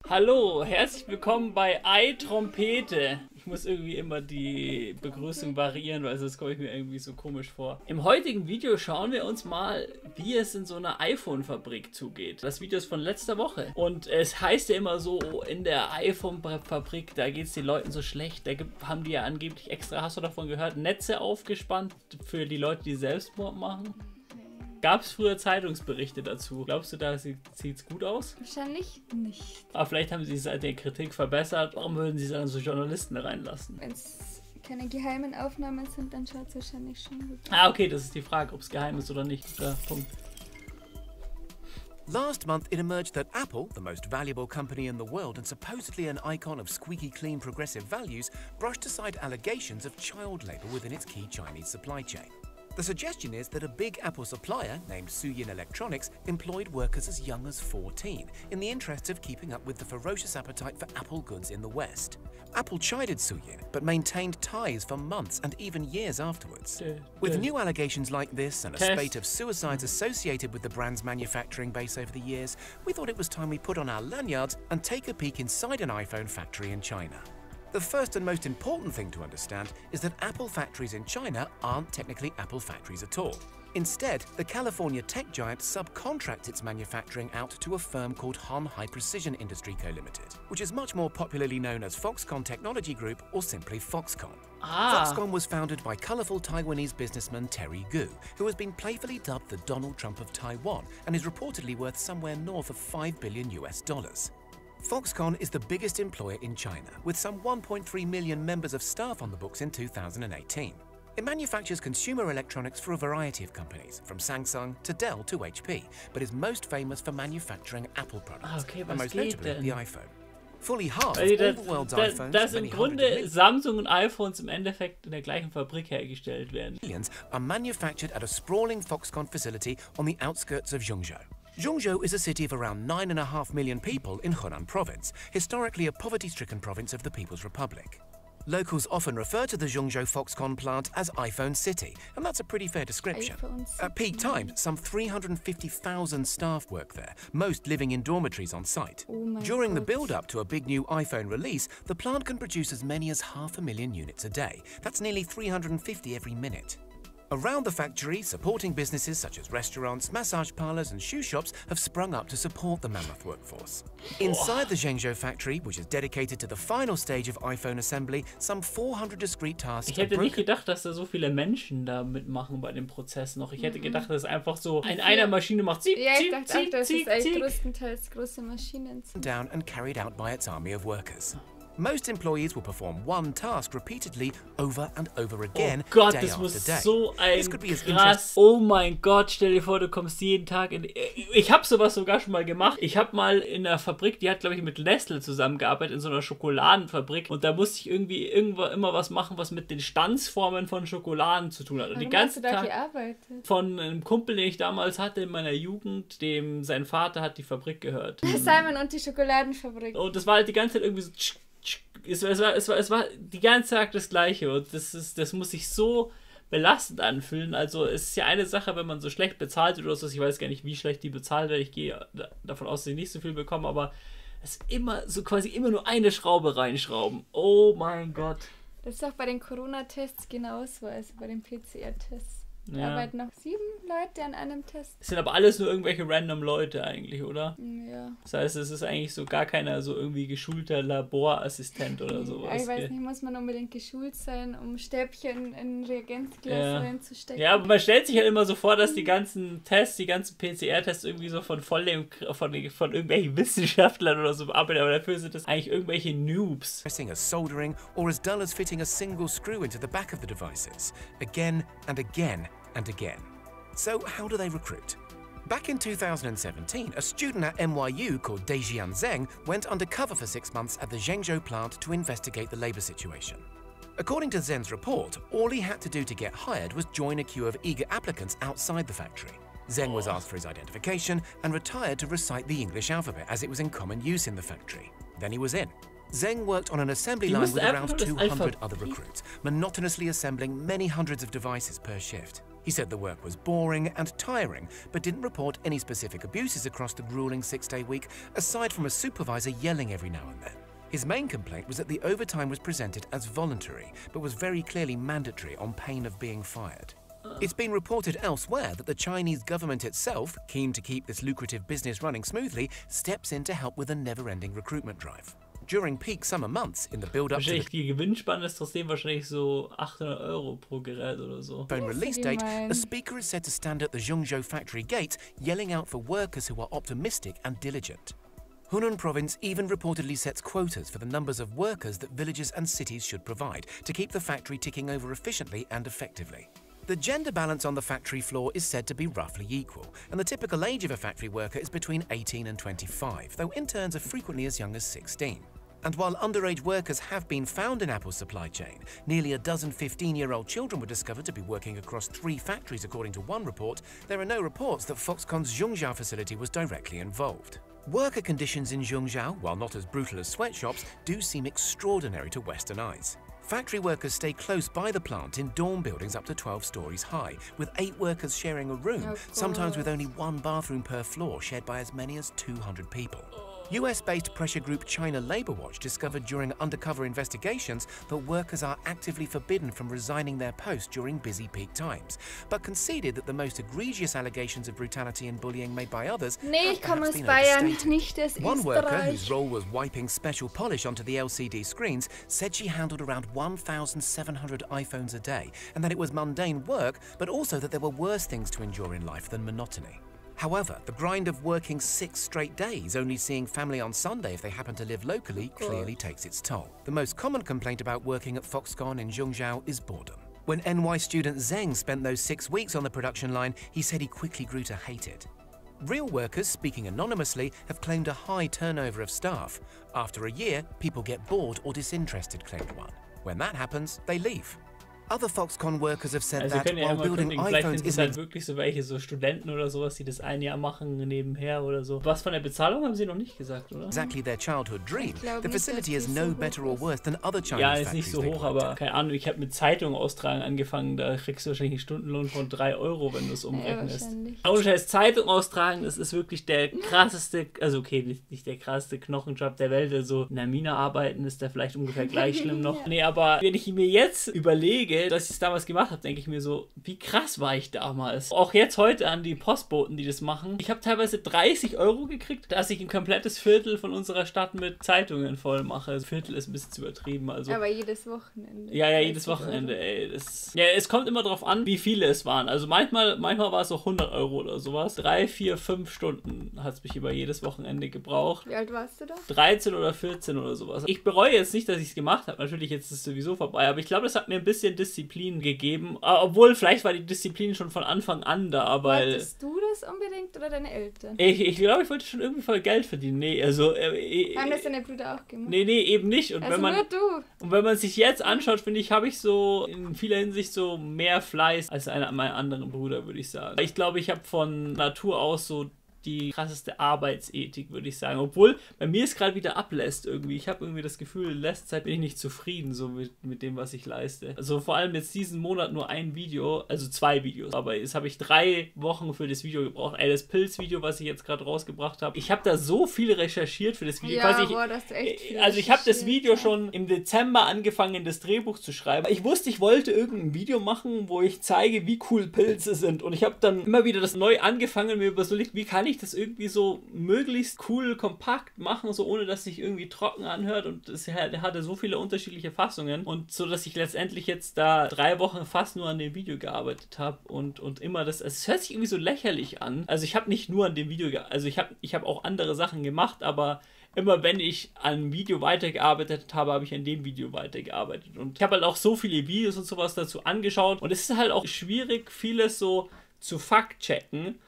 Hallo, herzlich willkommen bei Trompete. Ich muss irgendwie immer die Begrüßung variieren, weil sonst komme ich mir irgendwie so komisch vor. Im heutigen Video schauen wir uns mal, wie es in so einer iPhone-Fabrik zugeht. Das Video ist von letzter Woche. Und es heißt ja immer so, in der iPhone-Fabrik, da geht es den Leuten so schlecht. Da haben die ja angeblich extra, hast du davon gehört, Netze aufgespannt für die Leute, die Selbstmord machen. Gab es früher Zeitungsberichte dazu? Glaubst du, da sieht es gut aus? Wahrscheinlich nicht. Aber vielleicht haben sie seit der Kritik verbessert. Warum würden sie dann so Journalisten reinlassen? Wenn es keine geheimen Aufnahmen sind, dann schaut es wahrscheinlich schon gut aus. Ah, okay, das ist die Frage, ob es geheim ist oder nicht. Ja, Punkt. Last month, it emerged that Apple, the most valuable company in the world and supposedly an icon of squeaky clean progressive values, brushed aside allegations of child labor within its key Chinese supply chain. The suggestion is that a big Apple supplier named Suyin Electronics employed workers as young as 14 in the interests of keeping up with the ferocious appetite for Apple goods in the West. Apple chided Suyin, but maintained ties for months and even years afterwards. With new allegations like this and a spate of suicides associated with the brand's manufacturing base over the years, we thought it was time we put on our lanyards and take a peek inside an iPhone factory in China. The first and most important thing to understand is that Apple factories in China aren't technically Apple factories at all. Instead, the California tech giant subcontracts its manufacturing out to a firm called Han High Precision Industry Co. Limited, which is much more popularly known as Foxconn Technology Group or simply Foxconn. Foxconn was founded by colourful Taiwanese businessman Terry Gu, who has been playfully dubbed the Donald Trump of Taiwan and is reportedly worth somewhere north of $5 billion US. Foxconn is the biggest employer in China, with some 1.3 million members of staff on the books in 2018. It manufactures consumer electronics for a variety of companies, from Samsung to Dell to HP, but is most famous for manufacturing Apple products, and most notably the iPhone. Fully half of all the world's iPhones, dass im Grunde Samsung und iPhones im Endeffekt in der gleichen Fabrik hergestellt werden. Millions are manufactured at a sprawling Foxconn facility on the outskirts of Zhengzhou. Zhengzhou is a city of around 9.5 million people in Hunan province, historically a poverty-stricken province of the People's Republic. Locals often refer to the Zhengzhou Foxconn plant as iPhone City, and that's a pretty fair description. At peak times, some 350,000 staff work there, most living in dormitories on site. During the build-up to a big new iPhone release, the plant can produce as many as 500,000 units a day. That's nearly 350 every minute. Around the factory, supporting businesses such as restaurants, massage parlors and shoe shops have sprung up to support the mammoth workforce. Inside the Zhengzhou factory, which is dedicated to the final stage of iPhone assembly, some 400 discrete tasks Ich hätte nicht gedacht, dass da so viele Menschen da mitmachen bei dem Prozess noch. Ich hätte gedacht, dass einfach so einer Maschine macht ziek, ja, ich dachte auch, dass es eigentlich ziek. größtenteils große Maschinen sind. Down and carried out by its army of workers. Most employees will perform one task repeatedly over and over again, oh Gott, day das after muss day. so ein krass. Oh mein Gott, stell dir vor, du kommst jeden Tag in... Ich habe sowas sogar schon mal gemacht. Ich habe mal in einer Fabrik, die hat, glaube ich, mit Nestle zusammengearbeitet, in so einer Schokoladenfabrik. Und da musste ich irgendwie immer was machen, was mit den Stanzformen von Schokoladen zu tun hat. Und Warum den ganzen hast du da Tag gearbeitet? von einem Kumpel, den ich damals hatte in meiner Jugend, dem sein Vater hat die Fabrik gehört. Simon und die Schokoladenfabrik. Und das war halt die ganze Zeit irgendwie so... Es war die ganze Zeit das Gleiche und das muss sich so belastend anfühlen. Also es ist ja eine Sache, wenn man so schlecht bezahlt wird oder so, ich weiß gar nicht, wie schlecht die bezahlt werden, ich gehe davon aus, dass ich nicht so viel bekomme, aber es ist immer so quasi immer nur eine Schraube reinschrauben. Oh mein Gott. Das ist auch bei den Corona-Tests genauso, also bei den PCR-Tests. Da Ja. arbeiten noch 7 Leute an einem Test. Es sind aber alles nur irgendwelche random Leute eigentlich, oder? Ja. Das heißt, es ist eigentlich so gar keiner so irgendwie geschulter Laborassistent oder sowas. Ich weiß nicht, muss man unbedingt geschult sein, um Stäbchen in Reagenzglas reinzustecken. Ja, aber man stellt sich halt immer so vor, dass die ganzen Tests, die ganzen PCR-Tests irgendwie so von irgendwelchen Wissenschaftlern oder so arbeiten, aber dafür sind das eigentlich irgendwelche Noobs. As soldering or as dull as fitting a single screw into the back of the devices, again and again and again. So how do they recruit? Back in 2017, a student at NYU called Dejian Zheng went undercover for 6 months at the Zhengzhou plant to investigate the labor situation. According to Zheng's report, all he had to do to get hired was join a queue of eager applicants outside the factory. Zheng was asked for his identification and retired to recite the English alphabet as it was in common use in the factory. Then he was in. Zheng worked on an assembly line with around 200 other recruits, monotonously assembling many hundreds of devices per shift. He said the work was boring and tiring, but didn't report any specific abuses across the grueling 6-day week, aside from a supervisor yelling every now and then. His main complaint was that the overtime was presented as voluntary, but was very clearly mandatory on pain of being fired. It's been reported elsewhere that the Chinese government itself, keen to keep this lucrative business running smoothly, steps in to help with a never-ending recruitment drive. During peak summer months, in the build-up to die Gewinnspanne ist trotzdem wahrscheinlich so 800 € pro Gerät oder so. phone release date, a speaker is said to stand at the Zhengzhou factory gate, yelling out for workers who are optimistic and diligent. Hunan province even reportedly sets quotas for the numbers of workers that villages and cities should provide to keep the factory ticking over efficiently and effectively. The gender balance on the factory floor is said to be roughly equal, and the typical age of a factory worker is between 18 and 25, though interns are frequently as young as 16. And while underage workers have been found in Apple's supply chain, nearly a dozen 15-year-old children were discovered to be working across 3 factories according to one report. There are no reports that Foxconn's Zhengzhou facility was directly involved. Worker conditions in Zhengzhou, while not as brutal as sweatshops, do seem extraordinary to Western eyes. Factory workers stay close by the plant in dorm buildings up to 12 stories high, with 8 workers sharing a room, sometimes with only 1 bathroom per floor shared by as many as 200 people. US-based pressure group China Labor Watch discovered during undercover investigations that workers are actively forbidden from resigning their posts during busy peak times, but conceded that the most egregious allegations of brutality and bullying made by others Nee, ich have komme perhaps aus been Bayern, overstated. nicht aus One worker, whose Österreich. role was wiping special polish onto the LCD screens, said she handled around 1,700 iPhones a day, and that it was mundane work, but also that there were worse things to endure in life than monotony. However, the grind of working 6 straight days, only seeing family on Sunday if they happen to live locally, clearly takes its toll. The most common complaint about working at Foxconn in Zhengzhou is boredom. When NY student Zheng spent those 6 weeks on the production line, he said he quickly grew to hate it. Real workers, speaking anonymously, have claimed a high turnover of staff. After a year, people get bored or disinterested, claimed one. When that happens, they leave. Other Foxconn workers have said Also that können ja while immer building kündigen, vielleicht iPhones sind es isn't halt wirklich so welche, so Studenten oder sowas, die das ein Jahr machen nebenher oder so. Was von der Bezahlung haben sie noch nicht gesagt, oder? exactly their childhood dream, glaube the nicht, facility dass is die no so better hoch or ist. worse than other Chinese Ja, ist factories nicht so they hoch, worked aber at. keine Ahnung, ich habe mit Zeitung austragen angefangen, da kriegst du wahrscheinlich einen Stundenlohn von 3 €, wenn du es umrechnest. wahrscheinlich. Ohne Scheiß, Zeitung austragen, das ist wirklich der krasseste, also okay, nicht der krasseste Knochenjob der Welt, also in der Mine arbeiten ist der vielleicht ungefähr gleich schlimm noch. Nee, aber wenn ich mir jetzt überlege, dass ich es damals gemacht habe, denke ich mir so, wie krass war ich damals. Auch jetzt heute an die Postboten, die das machen. Ich habe teilweise 30 € gekriegt, dass ich ein komplettes Viertel von unserer Stadt mit Zeitungen voll mache. Also Viertel ist ein bisschen zu übertrieben. Also Aber jedes Wochenende. ja, jedes 30 Wochenende, Euro. ey. Ja, es kommt immer drauf an, wie viele es waren. Also manchmal war es auch 100 € oder sowas. 3, 4, 5 Stunden hat es mich über jedes Wochenende gebraucht. Wie alt warst du da? 13 oder 14 oder sowas. Ich bereue jetzt nicht, dass ich es gemacht habe. Natürlich, jetzt ist es sowieso vorbei. Aber ich glaube, das hat mir ein bisschen Disziplin gegeben. Obwohl, vielleicht war die Disziplin schon von Anfang an da, weil... Wolltest du das unbedingt oder deine Eltern? Ich glaube, ich wollte schon irgendwie voll Geld verdienen. Nee, also... Haben das deine Brüder auch gemacht? Nee, eben nicht. Und Also wenn man... nur du. Und wenn man sich jetzt anschaut, finde ich, habe ich so in vieler Hinsicht so mehr Fleiß als einer meiner anderen Brüder, würde ich sagen. Ich glaube, ich habe von Natur aus so die krasseste Arbeitsethik, würde ich sagen. Obwohl, bei mir ist gerade wieder ablässt irgendwie. Ich habe irgendwie das Gefühl, in letzter Zeit bin ich nicht zufrieden so mit dem, was ich leiste. Also vor allem jetzt diesen Monat nur ein Video, also 2 Videos. Aber jetzt habe ich 3 Wochen für das Video gebraucht. Das Pilzvideo, was ich jetzt gerade rausgebracht habe. Ich habe da so viel recherchiert für das Video. Ja, Quasi boah, das ist echt viel also ich habe das recherchiert, Video ja. schon im Dezember angefangen, das Drehbuch zu schreiben. Ich wusste, ich wollte irgendein Video machen, wo ich zeige, wie cool Pilze sind. Und ich habe dann immer wieder das neu angefangen, mir überlegt, wie kann ich das irgendwie so möglichst cool, kompakt machen, so ohne dass sich irgendwie trocken anhört. Und es hatte so viele unterschiedliche Fassungen. Und so, dass ich letztendlich jetzt da 3 Wochen fast nur an dem Video gearbeitet habe und immer das, es hört sich irgendwie so lächerlich an. Also ich habe nicht nur an dem Video, also ich habe auch andere Sachen gemacht, aber immer wenn ich an einem Video weitergearbeitet habe, habe ich an dem Video weitergearbeitet. Und ich habe halt auch so viele Videos und sowas dazu angeschaut. Und es ist halt auch schwierig, vieles so zu fact-checken,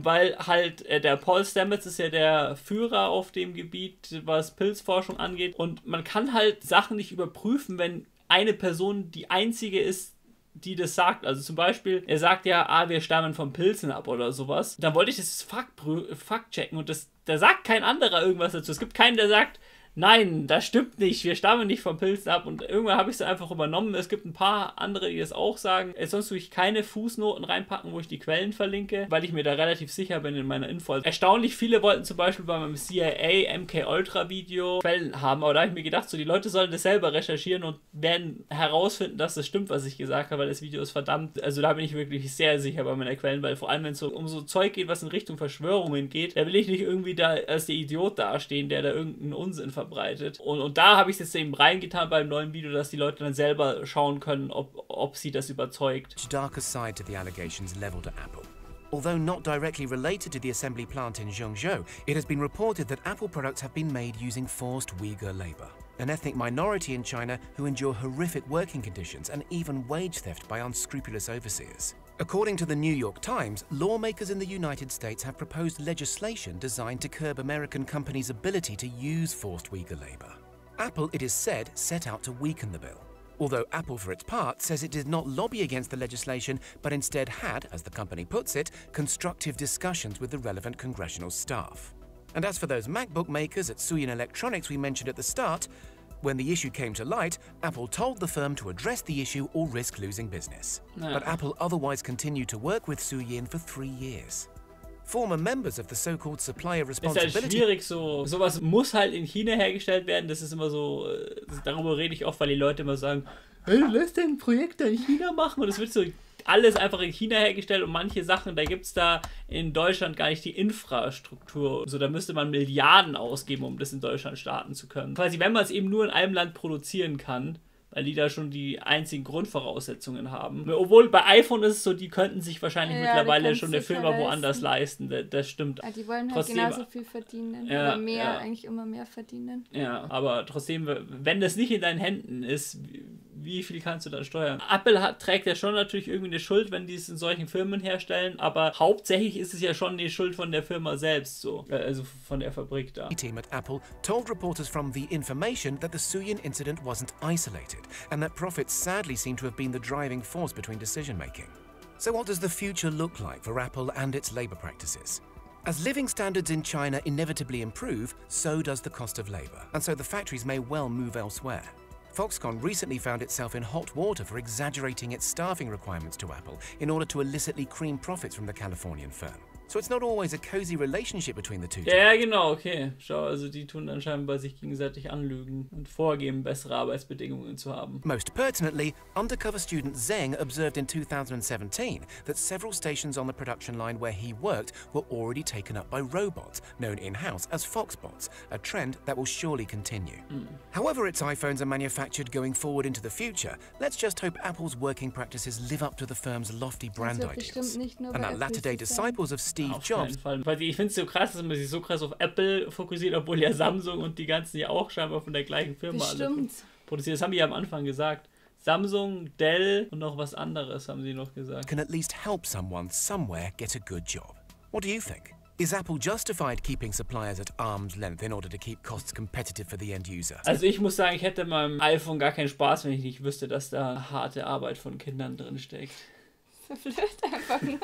weil halt der Paul Stamets ist ja der Führer auf dem Gebiet, was Pilzforschung angeht. Und man kann halt Sachen nicht überprüfen, wenn eine Person die einzige ist, die das sagt. Also zum Beispiel, er sagt ja, wir stammen von Pilzen ab oder sowas. Dann wollte ich das Fakt checken und da sagt kein anderer irgendwas dazu. Es gibt keinen, der sagt, nein, das stimmt nicht, wir stammen nicht vom Pilzen ab. Und irgendwann habe ich es einfach übernommen. Es gibt ein paar andere, die das auch sagen. Sonst tue ich keine Fußnoten reinpacken, wo ich die Quellen verlinke, weil ich mir da relativ sicher bin in meiner Info. Also erstaunlich viele wollten zum Beispiel bei meinem CIA MK-Ultra Video Quellen haben, aber da habe ich mir gedacht, so die Leute sollen das selber recherchieren und werden herausfinden, dass das stimmt, was ich gesagt habe, weil das Video ist verdammt, also da bin ich wirklich sehr sicher bei meiner Quellen, weil vor allem, wenn es so um so Zeug geht, was in Richtung Verschwörungen geht, da will ich nicht irgendwie da als der Idiot dastehen, der da irgendeinen Unsinn verbreitet. Und da habe ich es jetzt eben reingetan beim neuen Video, dass die Leute dann selber schauen können, ob sie das überzeugt. Darker side to the allegations leveled at Apple. Although not directly related to the assembly plant in Zhengzhou, it has been reported that Apple products have been made using forced Uyghur labor, an ethnic minority in China who endure horrific working conditions and even wage theft by unscrupulous overseers. According to the New York Times, lawmakers in the United States have proposed legislation designed to curb American companies' ability to use forced Uyghur labor. Apple, it is said, set out to weaken the bill. Although Apple, for its part, says it did not lobby against the legislation, but instead had, as the company puts it, constructive discussions with the relevant congressional staff. And as for those MacBook makers at Suyin Electronics we mentioned at the start, when the issue came to light, Apple told the firm to address the issue or risk losing business. But Apple otherwise continued to work with Suyin for 3 years. Former members of the so-called supplier responsibility... Ist halt schwierig, sowas muss halt in China hergestellt werden, das ist immer so, darüber rede ich oft, weil die Leute immer sagen, hey, du lässt dein Projekt da in China machen und es wird so alles einfach in China hergestellt und manche Sachen, da gibt es da in Deutschland gar nicht die Infrastruktur. So, da müsste man Milliarden ausgeben, um das in Deutschland starten zu können. Quasi, wenn man es eben nur in einem Land produzieren kann, weil die da schon die einzigen Grundvoraussetzungen haben. Obwohl bei iPhone ist es so, die könnten sich wahrscheinlich mittlerweile schon eine Firma woanders leisten. Das stimmt. Ja, die wollen halt trotzdem genauso viel verdienen. Ja, oder mehr, eigentlich immer mehr verdienen. Ja, aber trotzdem, wenn das nicht in deinen Händen ist, wie viel kannst du dann steuern? Apple trägt ja schon natürlich irgendwie eine Schuld, wenn die es in solchen Firmen herstellen, aber hauptsächlich ist es ja schon die Schuld von der Firma selbst, so. Also von der Fabrik da. The team at Apple told reporters from The Information that the Suyin incident wasn't isolated and that profits sadly seem to have been the driving force between decision-making. So what does the future look like for Apple and its labor practices? As living standards in China inevitably improve, so does the cost of labor, and so the factories may well move elsewhere. Foxconn recently found itself in hot water for exaggerating its staffing requirements to Apple in order to illicitly cream profits from the Californian firm. So it's not always a cozy relationship between the two. Ja, genau, okay. Schau, also die tun dann scheinbar sich gegenseitig anlügen und vorgeben, bessere Arbeitsbedingungen zu haben. Most pertinently, undercover student Zheng observed in 2017 that several stations on the production line where he worked were already taken up by robots, known in-house as Foxbots, a trend that will surely continue. However its iPhones are manufactured going forward into the future, let's just hope Apple's working practices live up to the firm's lofty brand ideals. And that latter-day disciples of Steve Jobs. Weil ich finde es so krass, dass man sich so krass auf Apple fokussiert, obwohl ja Samsung und die ganzen ja auch scheinbar von der gleichen Firma alle produziert. Das haben die ja am Anfang gesagt. Samsung, Dell und noch was anderes haben sie noch gesagt. Can at least help someone somewhere get a good job. What do you think? Is Apple justified keeping suppliers at arm's length in order to keep costs competitive for the end user? Also ich muss sagen, ich hätte meinem iPhone gar keinen Spaß, wenn ich nicht wüsste, dass da harte Arbeit von Kindern drin steckt. So blöd einfach nur.